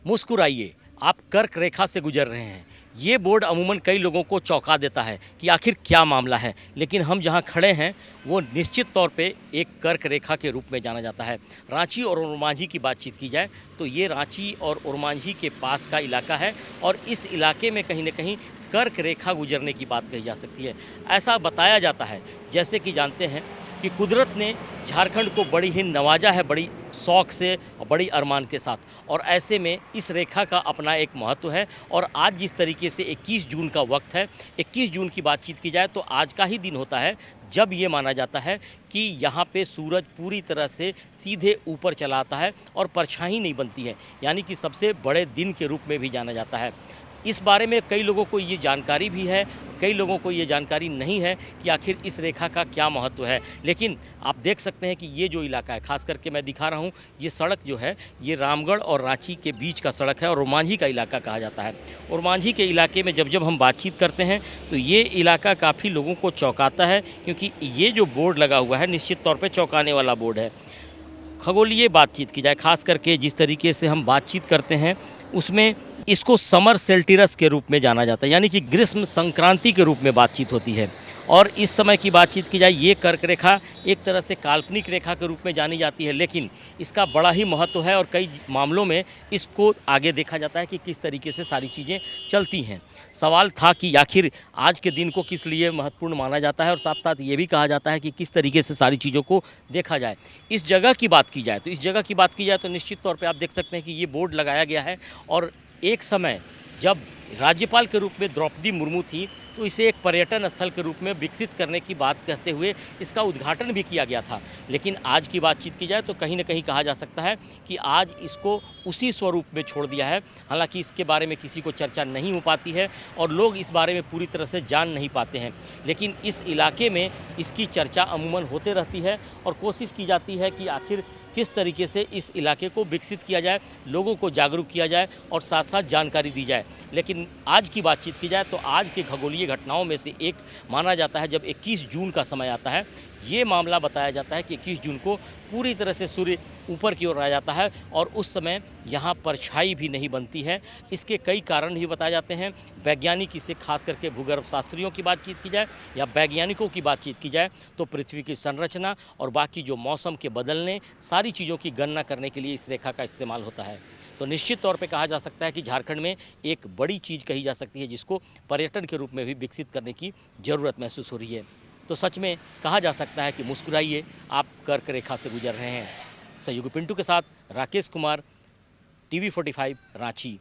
मुस्कुराइए, आप कर्क रेखा से गुजर रहे हैं। ये बोर्ड अमूमन कई लोगों को चौंका देता है कि आखिर क्या मामला है, लेकिन हम जहां खड़े हैं वो निश्चित तौर पे एक कर्क रेखा के रूप में जाना जाता है। रांची और ओरमांझी की बातचीत की जाए तो ये रांची और ओरमांझी के पास का इलाका है और इस इलाके में कहीं न कहीं कर्क रेखा गुजरने की बात कही जा सकती है। ऐसा बताया जाता है, जैसे कि जानते हैं कि कुदरत ने झारखंड को बड़ी ही नवाजा है, बड़ी शौक से और बड़ी अरमान के साथ, और ऐसे में इस रेखा का अपना एक महत्व है। और आज जिस तरीके से 21 जून का वक्त है, 21 जून की बातचीत की जाए तो आज का ही दिन होता है जब ये माना जाता है कि यहाँ पे सूरज पूरी तरह से सीधे ऊपर चला आता है और परछाई नहीं बनती है, यानी कि सबसे बड़े दिन के रूप में भी जाना जाता है। इस बारे में कई लोगों को ये जानकारी भी है, कई लोगों को ये जानकारी नहीं है कि आखिर इस रेखा का क्या महत्व है। लेकिन आप देख सकते हैं कि ये जो इलाका है, खास करके मैं दिखा रहा हूँ, ये सड़क जो है ये रामगढ़ और रांची के बीच का सड़क है और ओरमांझी का इलाका कहा जाता है। ओरमांझी के इलाके में जब हम बातचीत करते हैं तो ये इलाका काफ़ी लोगों को चौंकाता है, क्योंकि ये जो बोर्ड लगा हुआ है निश्चित तौर पर चौंकाने वाला बोर्ड है। खगोलीय बातचीत की जाए, खास करके जिस तरीके से हम बातचीत करते हैं उसमें इसको समर सेल्टिरस के रूप में जाना जाता है, यानी कि ग्रीष्म संक्रांति के रूप में बातचीत होती है। और इस समय की बातचीत की जाए, ये कर्क रेखा एक तरह से काल्पनिक रेखा के रूप में जानी जाती है, लेकिन इसका बड़ा ही महत्व है और कई मामलों में इसको आगे देखा जाता है कि किस तरीके से सारी चीज़ें चलती हैं। सवाल था कि आखिर आज के दिन को किस लिए महत्वपूर्ण माना जाता है, और साथ साथ ये भी कहा जाता है कि किस तरीके से सारी चीज़ों को देखा जाए। इस जगह की बात की जाए तो निश्चित तौर पर आप देख सकते हैं कि ये बोर्ड लगाया गया है। और एक समय जब राज्यपाल के रूप में द्रौपदी मुर्मू थी तो इसे एक पर्यटन स्थल के रूप में विकसित करने की बात कहते हुए इसका उद्घाटन भी किया गया था। लेकिन आज की बातचीत की जाए तो कहीं न कहीं कहा जा सकता है कि आज इसको उसी स्वरूप में छोड़ दिया है। हालांकि इसके बारे में किसी को चर्चा नहीं हो पाती है और लोग इस बारे में पूरी तरह से जान नहीं पाते हैं, लेकिन इस इलाके में इसकी चर्चा अमूमन होते रहती है और कोशिश की जाती है कि आखिर किस तरीके से इस इलाके को विकसित किया जाए, लोगों को जागरूक किया जाए और साथ साथ जानकारी दी जाए। लेकिन आज की बातचीत की जाए तो आज के खगोलीय घटनाओं में से एक माना जाता है, जब 21 जून का समय आता है, ये मामला बताया जाता है कि 21 जून को पूरी तरह से सूर्य ऊपर की ओर आ जाता है और उस समय यहाँ परछाई भी नहीं बनती है। इसके कई कारण भी बताए जाते हैं। वैज्ञानिक इसे खास करके भूगर्भ शास्त्रियों की बातचीत की जाए या वैज्ञानिकों की बातचीत की जाए तो पृथ्वी की संरचना और बाकी जो मौसम के बदलने, सारी चीज़ों की गणना करने के लिए इस रेखा का इस्तेमाल होता है। तो निश्चित तौर पे कहा जा सकता है कि झारखंड में एक बड़ी चीज़ कही जा सकती है जिसको पर्यटन के रूप में भी विकसित करने की ज़रूरत महसूस हो रही है। तो सच में कहा जा सकता है कि मुस्कुराइए, आप कर्क रेखा से गुजर रहे हैं। सहयोगी पिंटू के साथ राकेश कुमार, TV45 रांची।